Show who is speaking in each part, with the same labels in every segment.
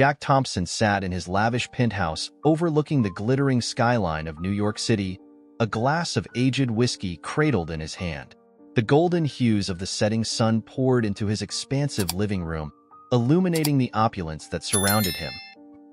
Speaker 1: Jack Thompson sat in his lavish penthouse overlooking the glittering skyline of New York City, a glass of aged whiskey cradled in his hand. The golden hues of the setting sun poured into his expansive living room, illuminating the opulence that surrounded him.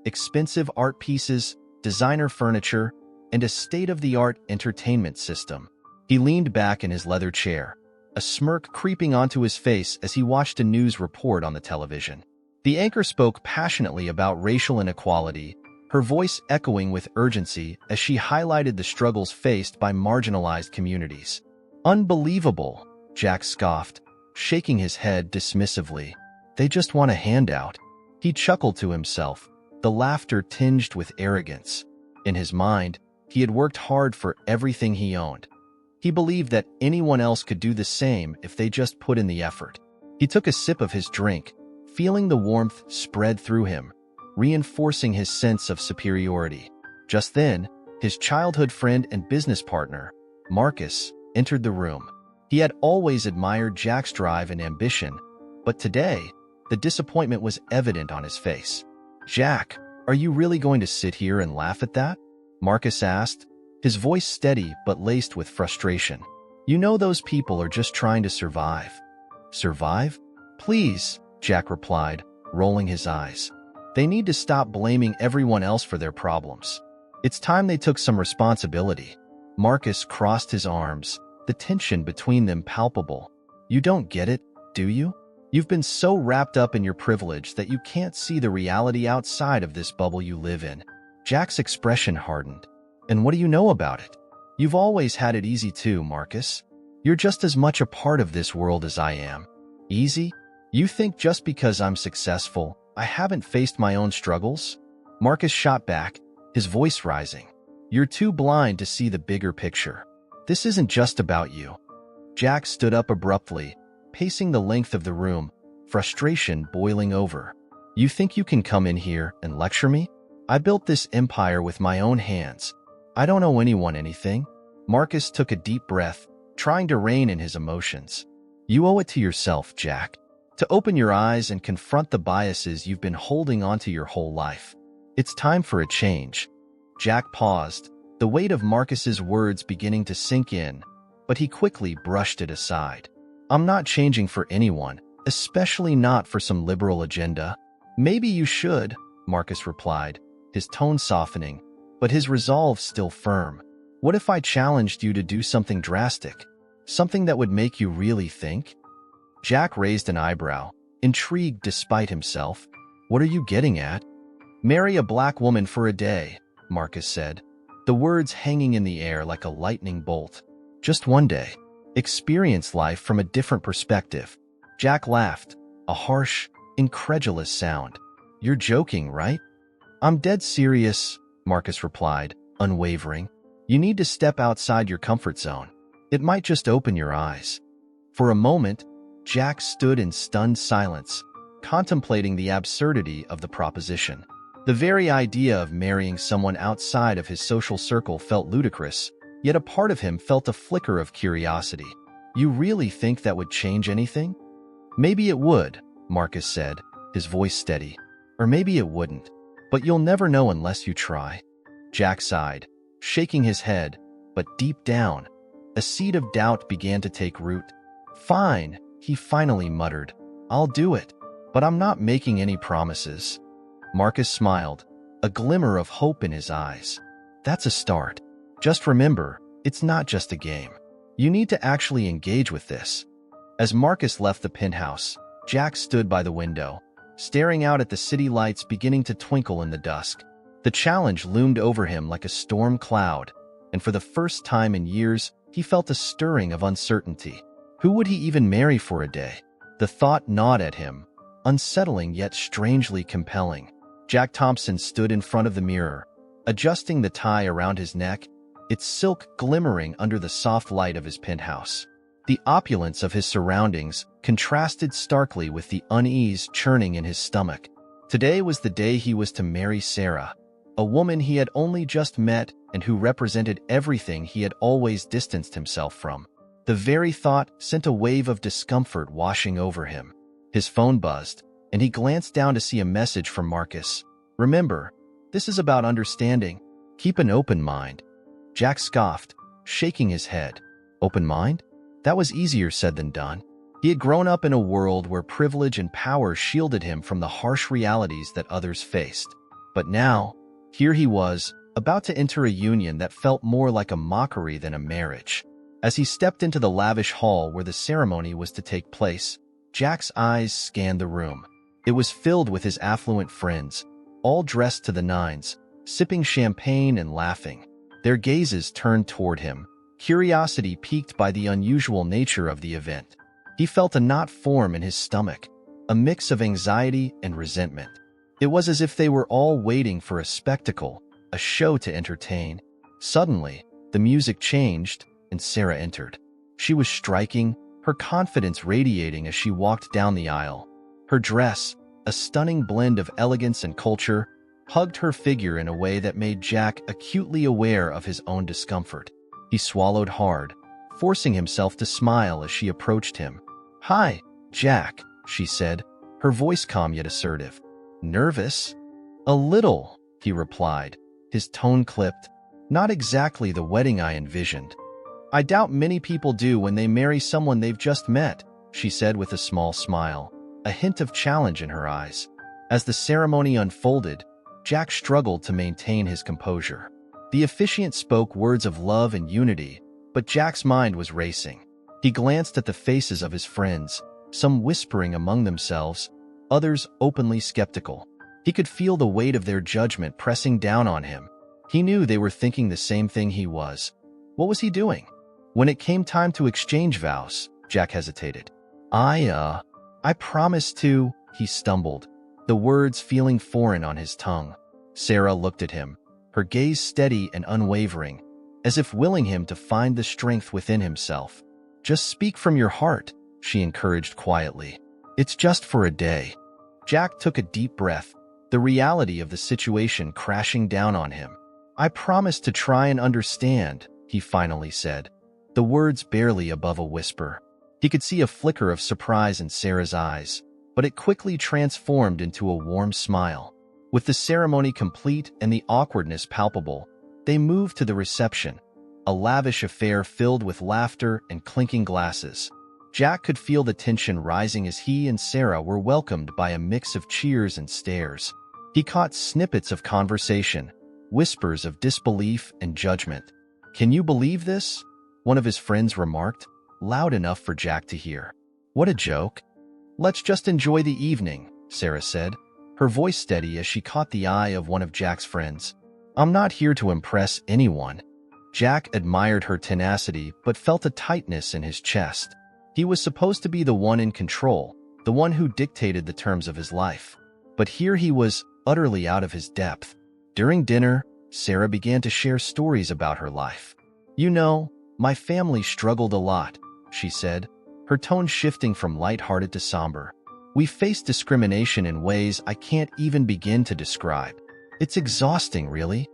Speaker 1: Expensive art pieces, designer furniture, and a state-of-the-art entertainment system. He leaned back in his leather chair, a smirk creeping onto his face as he watched a news report on the television. The anchor spoke passionately about racial inequality, her voice echoing with urgency as she highlighted the struggles faced by marginalized communities. "Unbelievable," Jack scoffed, shaking his head dismissively. "They just want a handout." He chuckled to himself, the laughter tinged with arrogance. In his mind, he had worked hard for everything he owned. He believed that anyone else could do the same if they just put in the effort. He took a sip of his drink, feeling the warmth spread through him, reinforcing his sense of superiority. Just then, his childhood friend and business partner, Marcus, entered the room. He had always admired Jack's drive and ambition, but today, the disappointment was evident on his face. "Jack, are you really going to sit here and laugh at that?" Marcus asked, his voice steady but laced with frustration. "You know those people are just trying to survive." "Survive? Please," Jack replied, rolling his eyes. "They need to stop blaming everyone else for their problems. It's time they took some responsibility." Marcus crossed his arms, the tension between them palpable. "You don't get it, do you? You've been so wrapped up in your privilege that you can't see the reality outside of this bubble you live in." Jack's expression hardened. "And what do you know about it? You've always had it easy too, Marcus. You're just as much a part of this world as I am." "Easy? You think just because I'm successful, I haven't faced my own struggles?" Marcus shot back, his voice rising. "You're too blind to see the bigger picture. This isn't just about you." Jack stood up abruptly, pacing the length of the room, frustration boiling over. "You think you can come in here and lecture me? I built this empire with my own hands. I don't owe anyone anything." Marcus took a deep breath, trying to rein in his emotions. "You owe it to yourself, Jack, to open your eyes and confront the biases you've been holding onto your whole life. It's time for a change." Jack paused, the weight of Marcus's words beginning to sink in, but he quickly brushed it aside. "I'm not changing for anyone, especially not for some liberal agenda." "Maybe you should," Marcus replied, his tone softening, but his resolve still firm. "What if I challenged you to do something drastic? Something that would make you really think?" Jack raised an eyebrow, intrigued despite himself. "What are you getting at?" "Marry a black woman for a day," Marcus said, the words hanging in the air like a lightning bolt. "Just one day. Experience life from a different perspective." Jack laughed, a harsh, incredulous sound. "You're joking, right?" "I'm dead serious," Marcus replied, unwavering. "You need to step outside your comfort zone. It might just open your eyes." For a moment, Jack stood in stunned silence, contemplating the absurdity of the proposition. The very idea of marrying someone outside of his social circle felt ludicrous, yet a part of him felt a flicker of curiosity. "You really think that would change anything?" "Maybe it would," Marcus said, his voice steady. "Or maybe it wouldn't. But you'll never know unless you try." Jack sighed, shaking his head, but deep down, a seed of doubt began to take root. "Fine," he finally muttered. "I'll do it, but I'm not making any promises." Marcus smiled, a glimmer of hope in his eyes. "That's a start. Just remember, it's not just a game. You need to actually engage with this." As Marcus left the penthouse, Jack stood by the window, staring out at the city lights beginning to twinkle in the dusk. The challenge loomed over him like a storm cloud, and for the first time in years, he felt a stirring of uncertainty. Who would he even marry for a day? The thought gnawed at him, unsettling yet strangely compelling. Jack Thompson stood in front of the mirror, adjusting the tie around his neck, its silk glimmering under the soft light of his penthouse. The opulence of his surroundings contrasted starkly with the unease churning in his stomach. Today was the day he was to marry Sarah, a woman he had only just met and who represented everything he had always distanced himself from. The very thought sent a wave of discomfort washing over him. His phone buzzed, and he glanced down to see a message from Marcus. "Remember, this is about understanding. Keep an open mind." Jack scoffed, shaking his head. Open mind? That was easier said than done. He had grown up in a world where privilege and power shielded him from the harsh realities that others faced. But now, here he was, about to enter a union that felt more like a mockery than a marriage. As he stepped into the lavish hall where the ceremony was to take place, Jack's eyes scanned the room. It was filled with his affluent friends, all dressed to the nines, sipping champagne and laughing. Their gazes turned toward him, curiosity piqued by the unusual nature of the event. He felt a knot form in his stomach, a mix of anxiety and resentment. It was as if they were all waiting for a spectacle, a show to entertain. Suddenly, the music changed, and Sarah entered. She was striking, her confidence radiating as she walked down the aisle. Her dress, a stunning blend of elegance and culture, hugged her figure in a way that made Jack acutely aware of his own discomfort. He swallowed hard, forcing himself to smile as she approached him. "Hi, Jack," she said, her voice calm yet assertive. "Nervous?" "A little," he replied, his tone clipped. "Not exactly the wedding I envisioned." "I doubt many people do when they marry someone they've just met," she said with a small smile, a hint of challenge in her eyes. As the ceremony unfolded, Jack struggled to maintain his composure. The officiant spoke words of love and unity, but Jack's mind was racing. He glanced at the faces of his friends, some whispering among themselves, others openly skeptical. He could feel the weight of their judgment pressing down on him. He knew they were thinking the same thing he was. What was he doing? When it came time to exchange vows, Jack hesitated. I promised to," he stumbled, the words feeling foreign on his tongue. Sarah looked at him, her gaze steady and unwavering, as if willing him to find the strength within himself. "Just speak from your heart," she encouraged quietly. "It's just for a day." Jack took a deep breath, the reality of the situation crashing down on him. "I promise to try and understand," he finally said, the words barely above a whisper. He could see a flicker of surprise in Sarah's eyes, but it quickly transformed into a warm smile. With the ceremony complete and the awkwardness palpable, they moved to the reception, a lavish affair filled with laughter and clinking glasses. Jack could feel the tension rising as he and Sarah were welcomed by a mix of cheers and stares. He caught snippets of conversation, whispers of disbelief and judgment. "Can you believe this?" one of his friends remarked, loud enough for Jack to hear. "What a joke." "Let's just enjoy the evening," Sarah said, her voice steady as she caught the eye of one of Jack's friends. "I'm not here to impress anyone." Jack admired her tenacity but felt a tightness in his chest. He was supposed to be the one in control, the one who dictated the terms of his life. But here he was, utterly out of his depth. During dinner, Sarah began to share stories about her life. "You know, my family struggled a lot," she said, her tone shifting from lighthearted to somber. "We face discrimination in ways I can't even begin to describe. It's exhausting, really."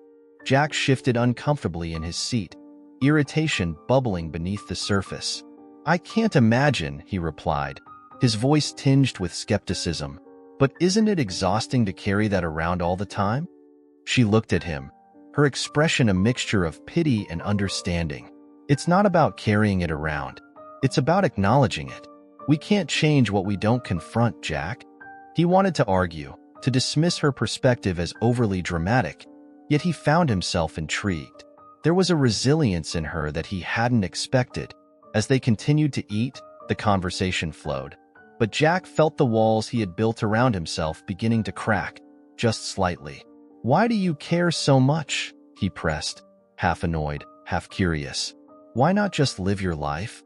Speaker 1: Jack shifted uncomfortably in his seat, irritation bubbling beneath the surface. "I can't imagine," he replied, his voice tinged with skepticism. "But isn't it exhausting to carry that around all the time?" She looked at him, her expression a mixture of pity and understanding. "It's not about carrying it around. It's about acknowledging it. We can't change what we don't confront, Jack." He wanted to argue, to dismiss her perspective as overly dramatic, yet he found himself intrigued. There was a resilience in her that he hadn't expected. As they continued to eat, the conversation flowed. But Jack felt the walls he had built around himself beginning to crack, just slightly. "Why do you care so much?" he pressed, half annoyed, half curious. "Why not just live your life?"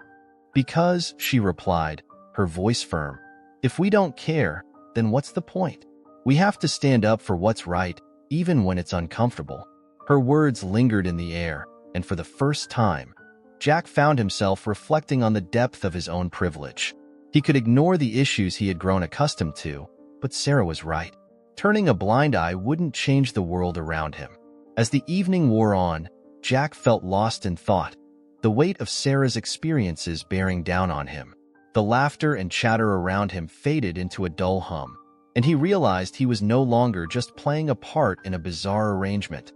Speaker 1: "Because," she replied, her voice firm. "If we don't care, then what's the point? We have to stand up for what's right, even when it's uncomfortable." Her words lingered in the air, and for the first time, Jack found himself reflecting on the depth of his own privilege. He could ignore the issues he had grown accustomed to, but Sarah was right. Turning a blind eye wouldn't change the world around him. As the evening wore on, Jack felt lost in thought, the weight of Sarah's experiences bearing down on him. The laughter and chatter around him faded into a dull hum. and he realized he was no longer just playing a part in a bizarre arrangement.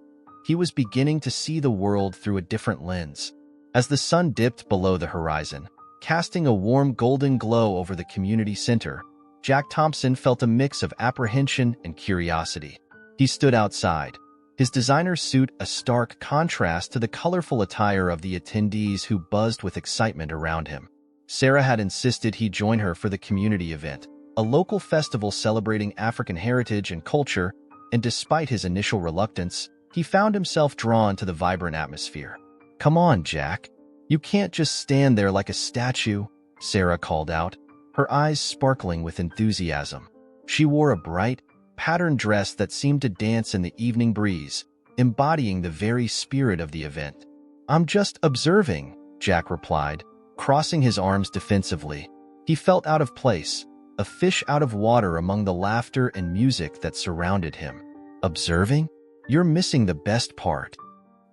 Speaker 1: He was beginning to see the world through a different lens. As the sun dipped below the horizon, casting a warm golden glow over the community center, Jack Thompson felt a mix of apprehension and curiosity. He stood outside, his designer suit a stark contrast to the colorful attire of the attendees who buzzed with excitement around him. Sarah had insisted he join her for the community event, a local festival celebrating African heritage and culture, and despite his initial reluctance, he found himself drawn to the vibrant atmosphere. "Come on, Jack. You can't just stand there like a statue," Sarah called out, her eyes sparkling with enthusiasm. She wore a bright, patterned dress that seemed to dance in the evening breeze, embodying the very spirit of the event. "I'm just observing," Jack replied, crossing his arms defensively. He felt out of place, a fish out of water among the laughter and music that surrounded him. "Observing? You're missing the best part."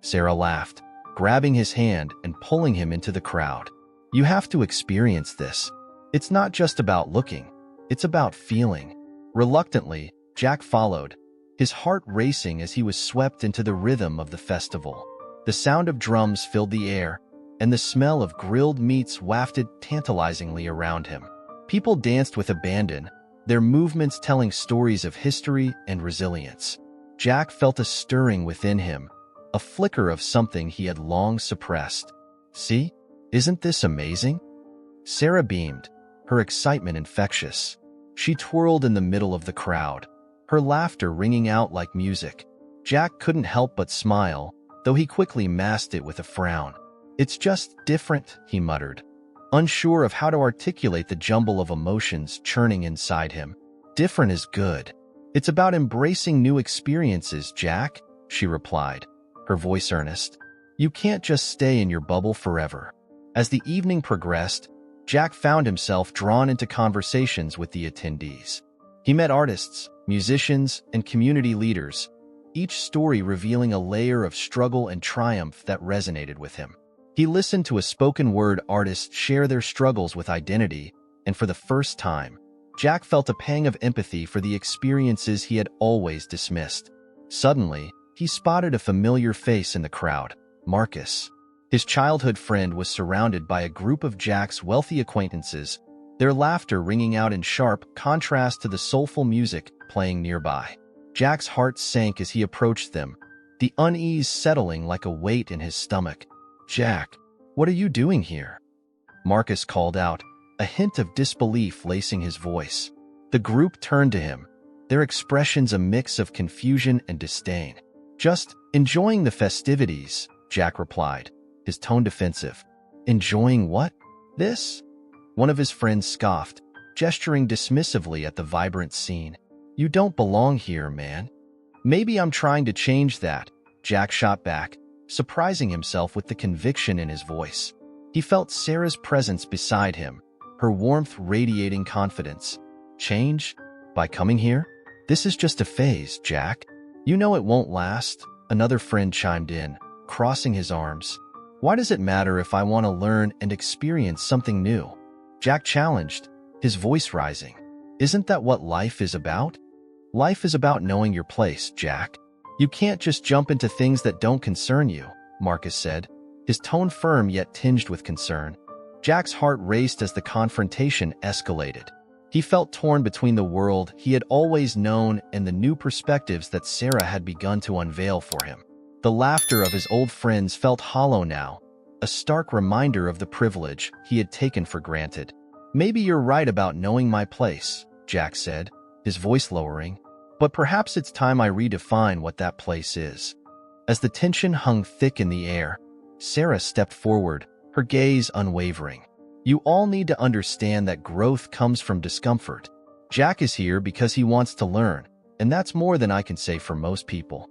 Speaker 1: Sarah laughed, grabbing his hand and pulling him into the crowd. "You have to experience this. It's not just about looking, it's about feeling." Reluctantly, Jack followed, his heart racing as he was swept into the rhythm of the festival. The sound of drums filled the air, and the smell of grilled meats wafted tantalizingly around him. People danced with abandon, their movements telling stories of history and resilience. Jack felt a stirring within him, a flicker of something he had long suppressed. "See? Isn't this amazing?" Sarah beamed, her excitement infectious. She twirled in the middle of the crowd, her laughter ringing out like music. Jack couldn't help but smile, though he quickly masked it with a frown. "It's just different," he muttered, unsure of how to articulate the jumble of emotions churning inside him. "Different is good. It's about embracing new experiences, Jack," she replied, her voice earnest. "You can't just stay in your bubble forever." As the evening progressed, Jack found himself drawn into conversations with the attendees. He met artists, musicians, and community leaders, each story revealing a layer of struggle and triumph that resonated with him. He listened to a spoken-word artist share their struggles with identity, and for the first time, Jack felt a pang of empathy for the experiences he had always dismissed. Suddenly, he spotted a familiar face in the crowd, Marcus. His childhood friend was surrounded by a group of Jack's wealthy acquaintances, their laughter ringing out in sharp contrast to the soulful music playing nearby. Jack's heart sank as he approached them, the unease settling like a weight in his stomach. "Jack, what are you doing here?" Marcus called out, a hint of disbelief lacing his voice. The group turned to him, their expressions a mix of confusion and disdain. "Just enjoying the festivities," Jack replied, his tone defensive. "Enjoying what? This?" One of his friends scoffed, gesturing dismissively at the vibrant scene. "You don't belong here, man." "Maybe I'm trying to change that," Jack shot back, surprising himself with the conviction in his voice. He felt Sarah's presence beside him, her warmth radiating confidence. "Change? By coming here? This is just a phase, Jack. You know it won't last," another friend chimed in, crossing his arms. "Why does it matter if I want to learn and experience something new?" Jack challenged, his voice rising. "Isn't that what life is about? Life is about knowing your place, Jack. You can't just jump into things that don't concern you," Marcus said, his tone firm yet tinged with concern. Jack's heart raced as the confrontation escalated. He felt torn between the world he had always known and the new perspectives that Sarah had begun to unveil for him. The laughter of his old friends felt hollow now, a stark reminder of the privilege he had taken for granted. "Maybe you're right about knowing my place," Jack said, his voice lowering, "but perhaps it's time I redefine what that place is." As the tension hung thick in the air, Sarah stepped forward, her gaze unwavering. "You all need to understand that growth comes from discomfort. Jack is here because he wants to learn, and that's more than I can say for most people."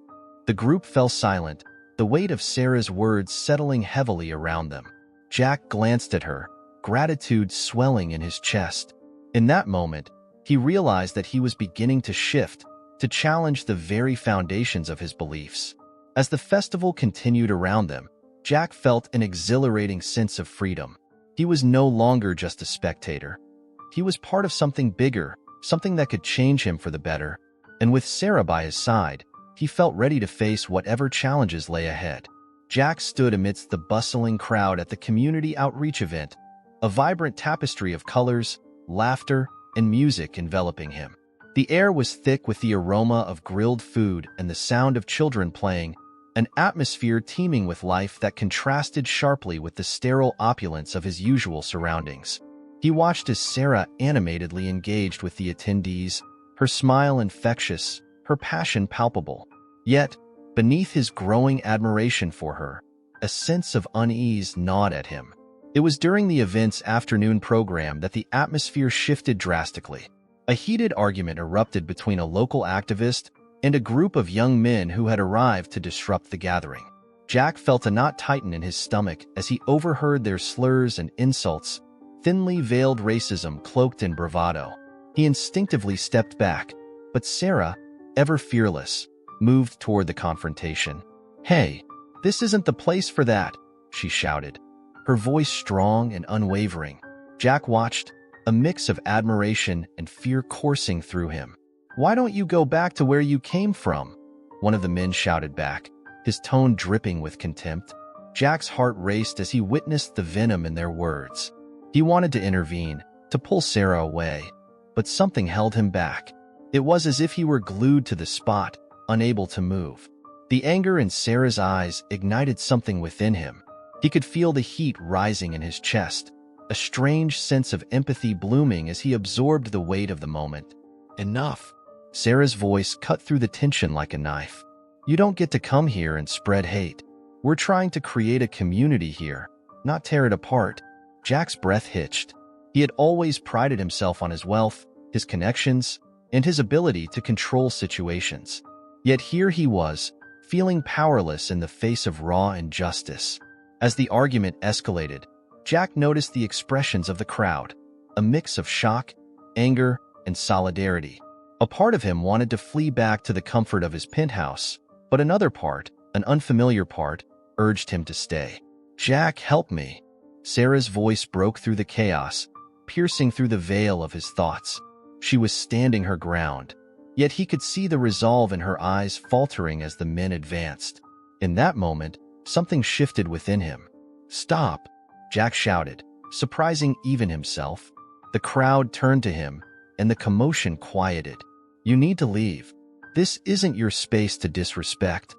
Speaker 1: The group fell silent, the weight of Sarah's words settling heavily around them. Jack glanced at her, gratitude swelling in his chest. In that moment, he realized that he was beginning to shift, to challenge the very foundations of his beliefs. As the festival continued around them, Jack felt an exhilarating sense of freedom. He was no longer just a spectator. He was part of something bigger, something that could change him for the better. And with Sarah by his side, he felt ready to face whatever challenges lay ahead. Jack stood amidst the bustling crowd at the community outreach event, a vibrant tapestry of colors, laughter, and music enveloping him. The air was thick with the aroma of grilled food and the sound of children playing, an atmosphere teeming with life that contrasted sharply with the sterile opulence of his usual surroundings. He watched as Sarah animatedly engaged with the attendees, her smile infectious, her passion palpable. Yet, beneath his growing admiration for her, a sense of unease gnawed at him. It was during the event's afternoon program that the atmosphere shifted drastically. A heated argument erupted between a local activist and a group of young men who had arrived to disrupt the gathering. Jack felt a knot tighten in his stomach as he overheard their slurs and insults, thinly veiled racism cloaked in bravado. He instinctively stepped back, but Sarah, ever fearless, moved toward the confrontation. "Hey, this isn't the place for that," she shouted, her voice strong and unwavering. Jack watched, a mix of admiration and fear coursing through him. "Why don't you go back to where you came from?" one of the men shouted back, his tone dripping with contempt. Jack's heart raced as he witnessed the venom in their words. He wanted to intervene, to pull Sarah away, but something held him back. It was as if he were glued to the spot, unable to move. The anger in Sarah's eyes ignited something within him. He could feel the heat rising in his chest, a strange sense of empathy blooming as he absorbed the weight of the moment. "Enough." Sarah's voice cut through the tension like a knife. "You don't get to come here and spread hate. We're trying to create a community here, not tear it apart." Jack's breath hitched. He had always prided himself on his wealth, his connections, and his ability to control situations. Yet here he was, feeling powerless in the face of raw injustice. As the argument escalated, Jack noticed the expressions of the crowd, a mix of shock, anger, and solidarity. A part of him wanted to flee back to the comfort of his penthouse, but another part, an unfamiliar part, urged him to stay. "Jack, help me." Sarah's voice broke through the chaos, piercing through the veil of his thoughts. She was standing her ground, yet he could see the resolve in her eyes faltering as the men advanced. In that moment, something shifted within him. "Stop!" Jack shouted, surprising even himself. The crowd turned to him, and the commotion quieted. "You need to leave. This isn't your space to disrespect."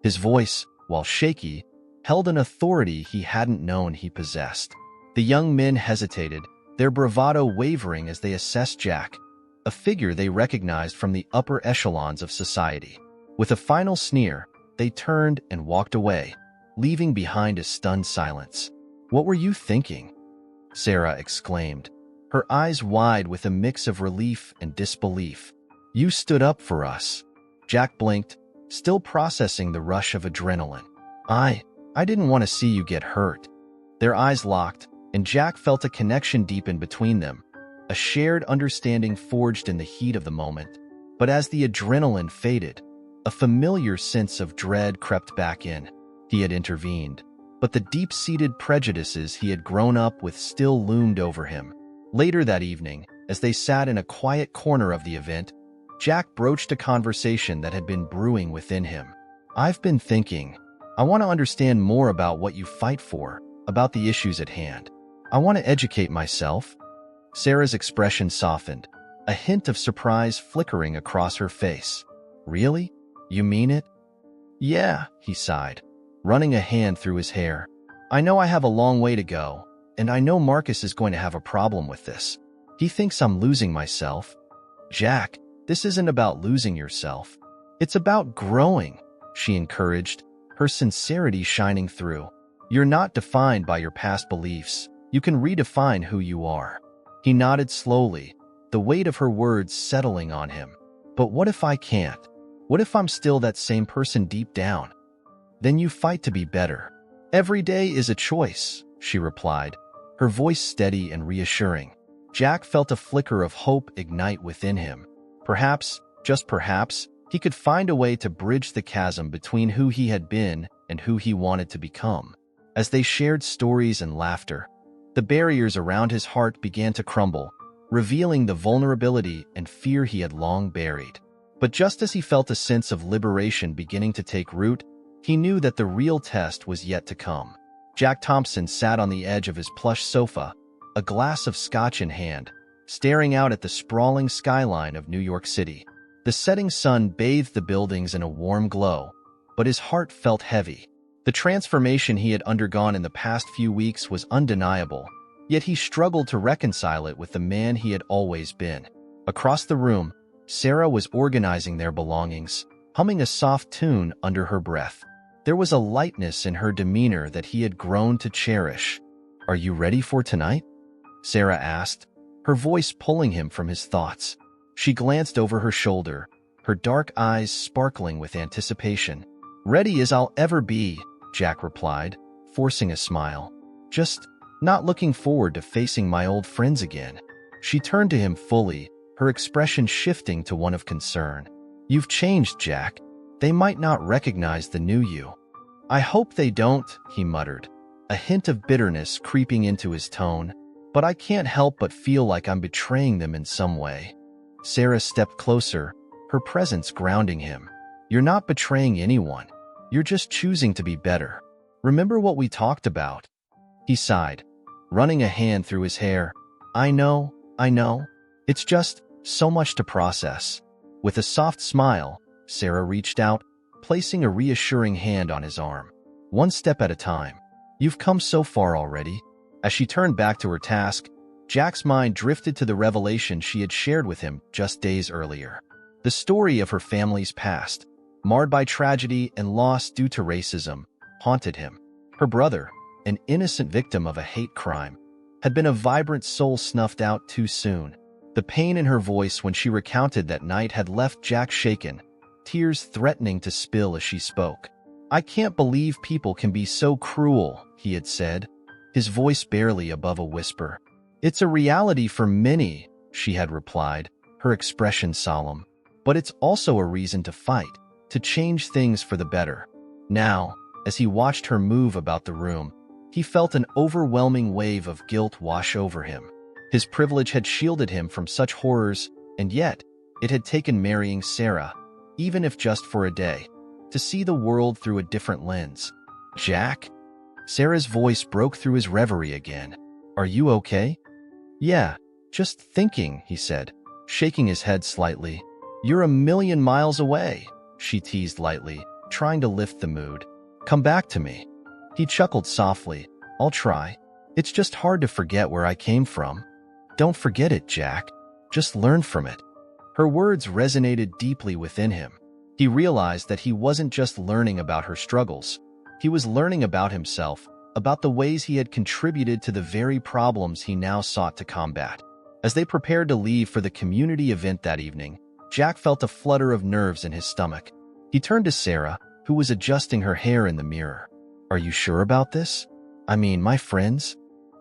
Speaker 1: His voice, while shaky, held an authority he hadn't known he possessed. The young men hesitated, their bravado wavering as they assessed Jack, a figure they recognized from the upper echelons of society. With a final sneer, they turned and walked away, leaving behind a stunned silence. "What were you thinking?" Sarah exclaimed, her eyes wide with a mix of relief and disbelief. "You stood up for us." Jack blinked, still processing the rush of adrenaline. I didn't want to see you get hurt." Their eyes locked, and Jack felt a connection deepen between them, a shared understanding forged in the heat of the moment. But as the adrenaline faded, a familiar sense of dread crept back in. He had intervened, but the deep-seated prejudices he had grown up with still loomed over him. Later that evening, as they sat in a quiet corner of the event, Jack broached a conversation that had been brewing within him. "I've been thinking. I want to understand more about what you fight for, about the issues at hand. I want to educate myself." Sarah's expression softened, a hint of surprise flickering across her face. "Really? You mean it?" "Yeah," he sighed, running a hand through his hair. "I know I have a long way to go, and I know Marcus is going to have a problem with this. He thinks I'm losing myself." "Jack, this isn't about losing yourself. It's about growing," she encouraged, her sincerity shining through. "You're not defined by your past beliefs. You can redefine who you are." He nodded slowly, the weight of her words settling on him. "But what if I can't? What if I'm still that same person deep down?" "Then you fight to be better. Every day is a choice," she replied, her voice steady and reassuring. Jack felt a flicker of hope ignite within him. Perhaps, just perhaps, he could find a way to bridge the chasm between who he had been and who he wanted to become. As they shared stories and laughter, the barriers around his heart began to crumble, revealing the vulnerability and fear he had long buried. But just as he felt a sense of liberation beginning to take root, he knew that the real test was yet to come. Jack Thompson sat on the edge of his plush sofa, a glass of scotch in hand, staring out at the sprawling skyline of New York City. The setting sun bathed the buildings in a warm glow, but his heart felt heavy. The transformation he had undergone in the past few weeks was undeniable, yet he struggled to reconcile it with the man he had always been. Across the room, Sarah was organizing their belongings, humming a soft tune under her breath. There was a lightness in her demeanor that he had grown to cherish. "Are you ready for tonight?" Sarah asked, her voice pulling him from his thoughts. She glanced over her shoulder, her dark eyes sparkling with anticipation. "Ready as I'll ever be," Jack replied, forcing a smile. "Just not looking forward to facing my old friends again." She turned to him fully, her expression shifting to one of concern. "You've changed, Jack. They might not recognize the new you." "I hope they don't," he muttered, a hint of bitterness creeping into his tone. "But I can't help but feel like I'm betraying them in some way." Sarah stepped closer, her presence grounding him. "You're not betraying anyone. You're just choosing to be better. Remember what we talked about?" He sighed, running a hand through his hair. I know. It's just so much to process." With a soft smile, Sarah reached out, placing a reassuring hand on his arm. "One step at a time. You've come so far already." As she turned back to her task, Jack's mind drifted to the revelation she had shared with him just days earlier. The story of her family's past, marred by tragedy and loss due to racism, haunted him. Her brother, an innocent victim of a hate crime, had been a vibrant soul snuffed out too soon. The pain in her voice when she recounted that night had left Jack shaken, tears threatening to spill as she spoke. "I can't believe people can be so cruel," he had said, his voice barely above a whisper. "It's a reality for many," she had replied, her expression solemn. "But it's also a reason to fight, to change things for the better." Now, as he watched her move about the room, he felt an overwhelming wave of guilt wash over him. His privilege had shielded him from such horrors, and yet it had taken marrying Sarah, even if just for a day, to see the world through a different lens. "Jack?" Sarah's voice broke through his reverie again. "Are you okay?" "Yeah, just thinking," he said, shaking his head slightly. "You're a million miles away," she teased lightly, trying to lift the mood. "Come back to me." He chuckled softly. "I'll try. It's just hard to forget where I came from." "Don't forget it, Jack. Just learn from it." Her words resonated deeply within him. He realized that he wasn't just learning about her struggles. He was learning about himself, about the ways he had contributed to the very problems he now sought to combat. As they prepared to leave for the community event that evening, Jack felt a flutter of nerves in his stomach. He turned to Sarah, who was adjusting her hair in the mirror. "Are you sure about this? I mean, my friends?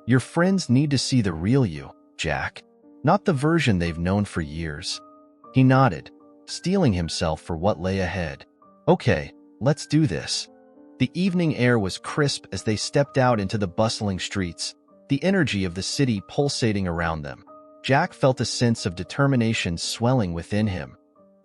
Speaker 1: Your friends need to see the real you, Jack, not the version they've known for years." He nodded, steeling himself for what lay ahead. "Okay, let's do this." The evening air was crisp as they stepped out into the bustling streets, the energy of the city pulsating around them. Jack felt a sense of determination swelling within him,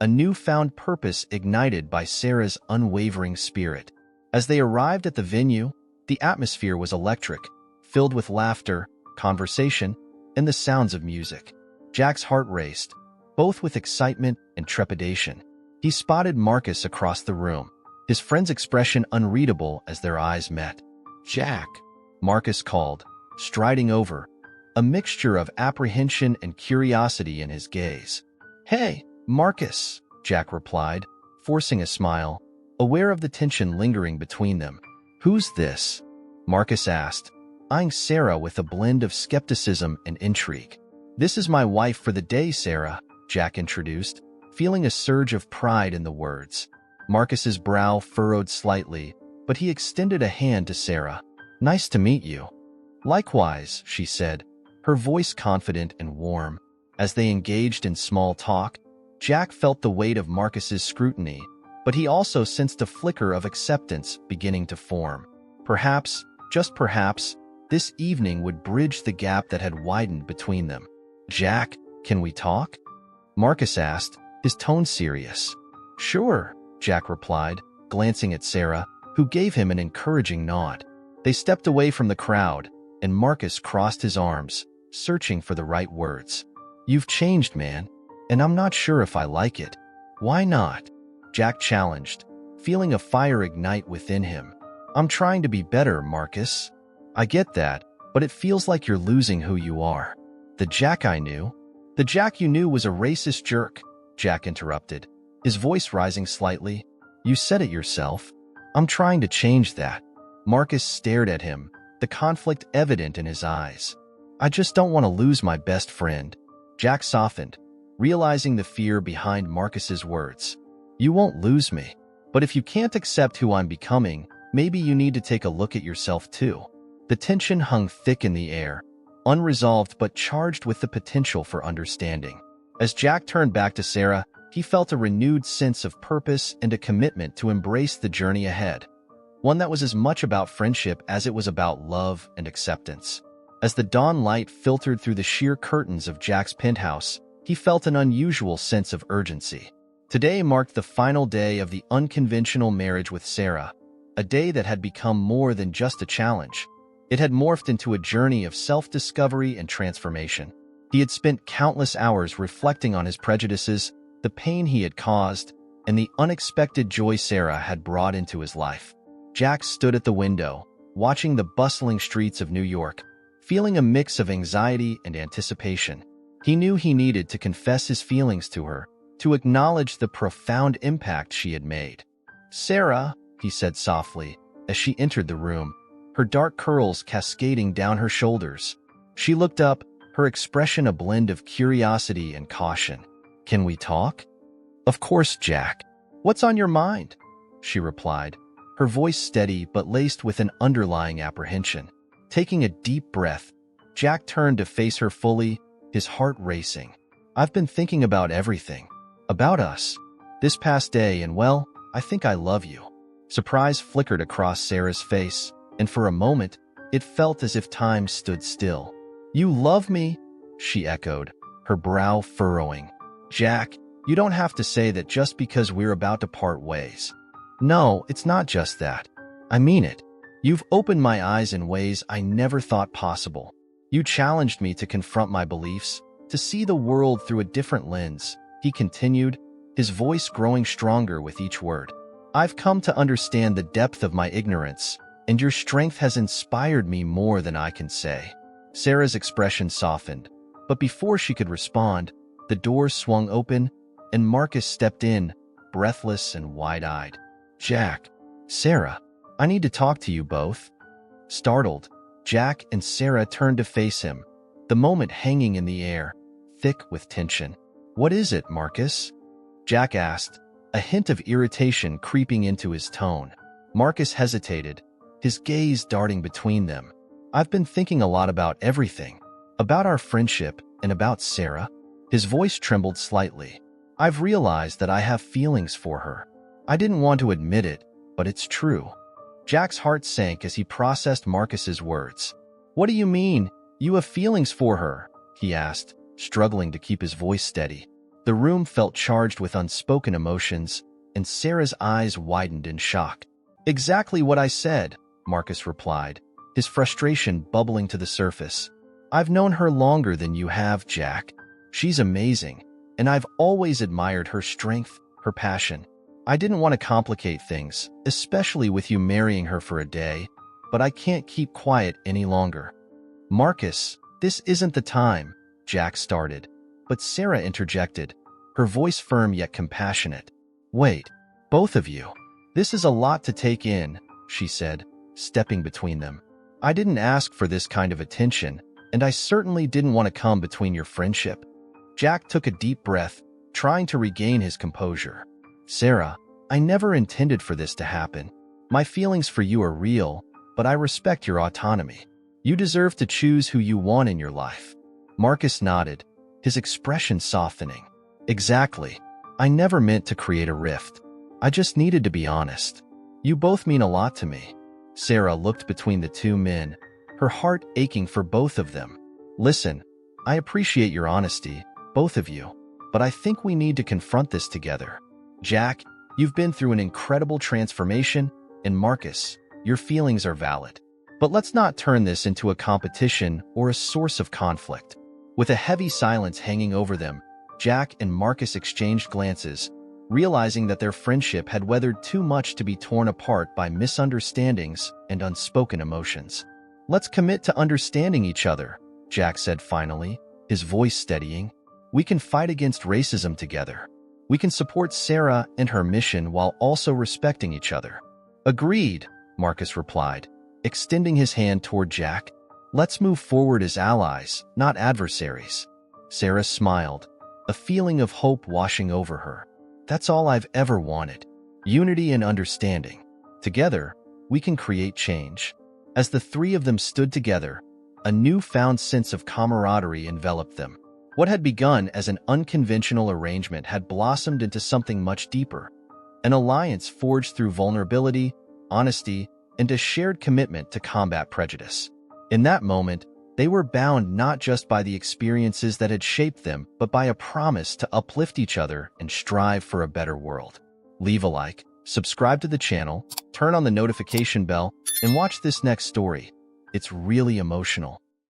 Speaker 1: a newfound purpose ignited by Sarah's unwavering spirit. As they arrived at the venue, the atmosphere was electric, filled with laughter, conversation, and the sounds of music. Jack's heart raced, both with excitement and trepidation. He spotted Marcus across the room, his friend's expression unreadable as their eyes met. "Jack," Marcus called, striding over, a mixture of apprehension and curiosity in his gaze. "Hey, Marcus," Jack replied, forcing a smile, aware of the tension lingering between them. "Who's this?" Marcus asked, eyeing Sarah with a blend of skepticism and intrigue. "This is my wife for the day, Sarah," Jack introduced, feeling a surge of pride in the words. Marcus's brow furrowed slightly, but he extended a hand to Sarah. "Nice to meet you." "Likewise," she said, her voice confident and warm. As they engaged in small talk, Jack felt the weight of Marcus's scrutiny, but he also sensed a flicker of acceptance beginning to form. Perhaps, just perhaps, this evening would bridge the gap that had widened between them. Jack, can we talk? Marcus asked, his tone serious. Sure, Jack replied, glancing at Sarah, who gave him an encouraging nod. They stepped away from the crowd, and Marcus crossed his arms, searching for the right words. You've changed, man, and I'm not sure if I like it. Why not? Jack challenged, feeling a fire ignite within him. I'm trying to be better, Marcus. I get that, but it feels like you're losing who you are. The Jack I knew? The Jack you knew was a racist jerk, Jack interrupted, his voice rising slightly. You said it yourself. I'm trying to change that. Marcus stared at him, the conflict evident in his eyes. I just don't want to lose my best friend. Jack softened, realizing the fear behind Marcus's words. You won't lose me, but if you can't accept who I'm becoming, maybe you need to take a look at yourself too. The tension hung thick in the air, unresolved but charged with the potential for understanding. As Jack turned back to Sarah, he felt a renewed sense of purpose and a commitment to embrace the journey ahead, one that was as much about friendship as it was about love and acceptance. As the dawn light filtered through the sheer curtains of Jack's penthouse, he felt an unusual sense of urgency. Today marked the final day of the unconventional marriage with Sarah, a day that had become more than just a challenge. It had morphed into a journey of self-discovery and transformation. He had spent countless hours reflecting on his prejudices, the pain he had caused, and the unexpected joy Sarah had brought into his life. Jack stood at the window, watching the bustling streets of New York, feeling a mix of anxiety and anticipation. He knew he needed to confess his feelings to her, to acknowledge the profound impact she had made. Sarah, he said softly, as she entered the room, her dark curls cascading down her shoulders. She looked up, her expression a blend of curiosity and caution. Can we talk? Of course, Jack. What's on your mind? She replied, her voice steady but laced with an underlying apprehension. Taking a deep breath, Jack turned to face her fully, his heart racing. I've been thinking about everything. About us. This past day, and well, I think I love you. Surprise flickered across Sarah's face, and for a moment, it felt as if time stood still. You love me? She echoed, her brow furrowing. Jack, you don't have to say that just because we're about to part ways. No, it's not just that. I mean it. You've opened my eyes in ways I never thought possible. You challenged me to confront my beliefs, to see the world through a different lens, he continued, his voice growing stronger with each word. I've come to understand the depth of my ignorance, and your strength has inspired me more than I can say. Sarah's expression softened, but before she could respond, the doors swung open, and Marcus stepped in, breathless and wide-eyed. Jack, Sarah, I need to talk to you both. Startled, Jack and Sarah turned to face him, the moment hanging in the air, thick with tension. What is it, Marcus? Jack asked, a hint of irritation creeping into his tone. Marcus hesitated, his gaze darting between them. I've been thinking a lot about everything, about our friendship and about Sarah. His voice trembled slightly. I've realized that I have feelings for her. I didn't want to admit it, but it's true. Jack's heart sank as he processed Marcus's words. What do you mean, you have feelings for her? He asked, struggling to keep his voice steady. The room felt charged with unspoken emotions, and Sarah's eyes widened in shock. Exactly what I said, Marcus replied, his frustration bubbling to the surface. I've known her longer than you have, Jack. She's amazing, and I've always admired her strength, her passion. I didn't want to complicate things, especially with you marrying her for a day, but I can't keep quiet any longer. Marcus, this isn't the time, Jack started, but Sarah interjected, her voice firm yet compassionate. Wait, both of you. This is a lot to take in, she said, stepping between them. I didn't ask for this kind of attention, and I certainly didn't want to come between your friendship. Jack took a deep breath, trying to regain his composure. Sarah, I never intended for this to happen. My feelings for you are real, but I respect your autonomy. You deserve to choose who you want in your life. Marcus nodded, his expression softening. Exactly. I never meant to create a rift. I just needed to be honest. You both mean a lot to me. Sarah looked between the two men, her heart aching for both of them. Listen, I appreciate your honesty, both of you, but I think we need to confront this together. Jack, you've been through an incredible transformation, and Marcus, your feelings are valid. But let's not turn this into a competition or a source of conflict. With a heavy silence hanging over them, Jack and Marcus exchanged glances, realizing that their friendship had weathered too much to be torn apart by misunderstandings and unspoken emotions. Let's commit to understanding each other, Jack said finally, his voice steadying. We can fight against racism together. We can support Sarah and her mission while also respecting each other. Agreed, Marcus replied, extending his hand toward Jack. Let's move forward as allies, not adversaries. Sarah smiled, a feeling of hope washing over her. That's all I've ever wanted. Unity and understanding. Together, we can create change. As the three of them stood together, a newfound sense of camaraderie enveloped them. What had begun as an unconventional arrangement had blossomed into something much deeper. An alliance forged through vulnerability, honesty, and a shared commitment to combat prejudice. In that moment, they were bound not just by the experiences that had shaped them, but by a promise to uplift each other and strive for a better world. Leave a like, subscribe to the channel, turn on the notification bell, and watch this next story. It's really emotional.